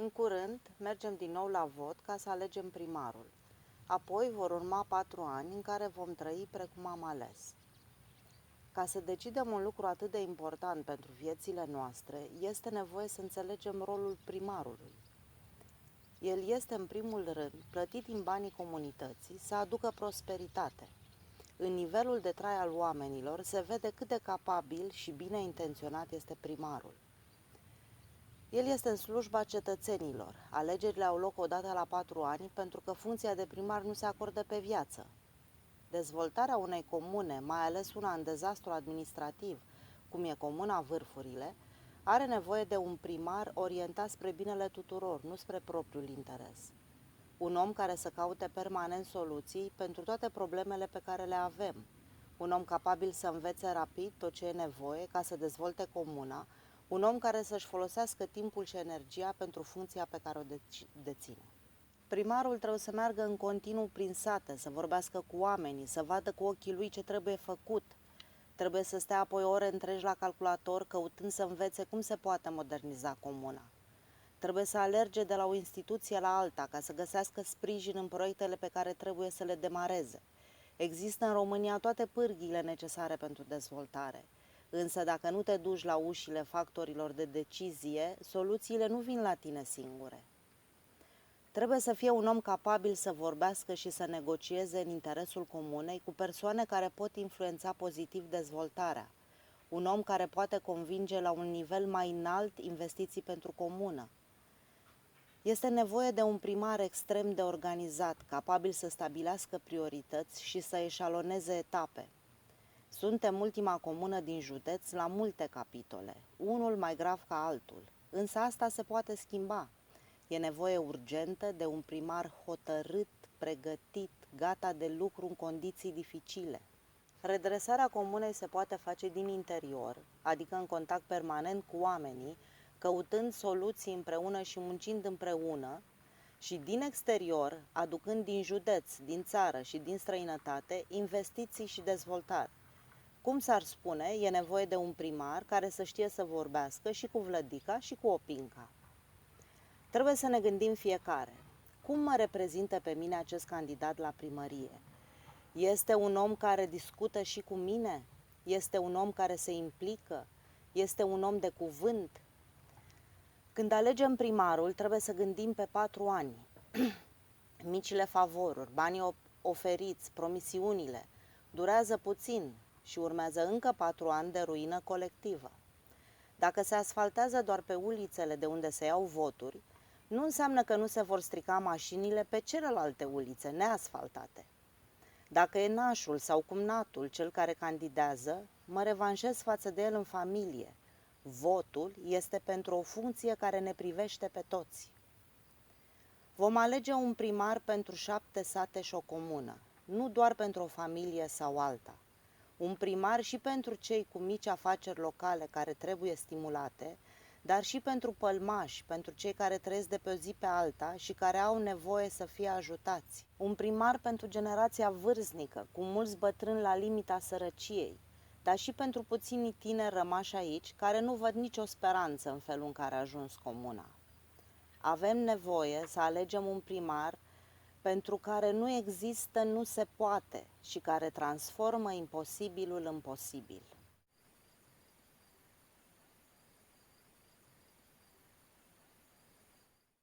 În curând, mergem din nou la vot ca să alegem primarul. Apoi vor urma 4 ani în care vom trăi precum am ales. Ca să decidem un lucru atât de important pentru viețile noastre, este nevoie să înțelegem rolul primarului. El este, în primul rând, plătit din banii comunității să aducă prosperitate. În nivelul de trai al oamenilor se vede cât de capabil și bine intenționat este primarul. El este în slujba cetățenilor. Alegerile au loc odată la 4 ani pentru că funcția de primar nu se acordă pe viață. Dezvoltarea unei comune, mai ales una în dezastru administrativ, cum e Comuna Vârfurile, are nevoie de un primar orientat spre binele tuturor, nu spre propriul interes. Un om care să caute permanent soluții pentru toate problemele pe care le avem. Un om capabil să învețe rapid tot ce e nevoie ca să dezvolte comuna. Un om care să-și folosească timpul și energia pentru funcția pe care o deține. Primarul trebuie să meargă în continuu prin sate, să vorbească cu oamenii, să vadă cu ochii lui ce trebuie făcut. Trebuie să stea apoi ore întregi la calculator căutând să învețe cum se poate moderniza comuna. Trebuie să alerge de la o instituție la alta ca să găsească sprijin în proiectele pe care trebuie să le demareze. Există în România toate pârghiile necesare pentru dezvoltare. Însă dacă nu te duci la ușile factorilor de decizie, soluțiile nu vin la tine singure. Trebuie să fie un om capabil să vorbească și să negocieze în interesul comunei cu persoane care pot influența pozitiv dezvoltarea. Un om care poate convinge la un nivel mai înalt investiții pentru comună. Este nevoie de un primar extrem de organizat, capabil să stabilească priorități și să eșaloneze etape. Suntem ultima comună din județ la multe capitole, unul mai grav ca altul, însă asta se poate schimba. E nevoie urgentă de un primar hotărât, pregătit, gata de lucru în condiții dificile. Redresarea comunei se poate face din interior, adică în contact permanent cu oamenii, căutând soluții împreună și muncind împreună, și din exterior, aducând din județ, din țară și din străinătate investiții și dezvoltare. Cum s-ar spune, e nevoie de un primar care să știe să vorbească și cu Vlădica și cu Opinca. Trebuie să ne gândim fiecare. Cum mă reprezintă pe mine acest candidat la primărie? Este un om care discută și cu mine? Este un om care se implică? Este un om de cuvânt? Când alegem primarul, trebuie să gândim pe 4 ani. Micile favoruri, banii oferiți, promisiunile, durează puțin și urmează încă 4 ani de ruină colectivă. Dacă se asfaltează doar pe ulițele de unde se iau voturi, nu înseamnă că nu se vor strica mașinile pe celelalte ulițe neasfaltate. Dacă e nașul sau cumnatul cel care candidează, mă revanșez față de el în familie. Votul este pentru o funcție care ne privește pe toți. Vom alege un primar pentru 7 sate și o comună, nu doar pentru o familie sau alta. Un primar și pentru cei cu mici afaceri locale care trebuie stimulate, dar și pentru pălmași, pentru cei care trăiesc de pe o zi pe alta și care au nevoie să fie ajutați. Un primar pentru generația vârstnică, cu mulți bătrâni la limita sărăciei, dar și pentru puținii tineri rămași aici, care nu văd nicio speranță în felul în care a ajuns comuna. Avem nevoie să alegem un primar pentru care nu există, nu se poate și care transformă imposibilul în posibil.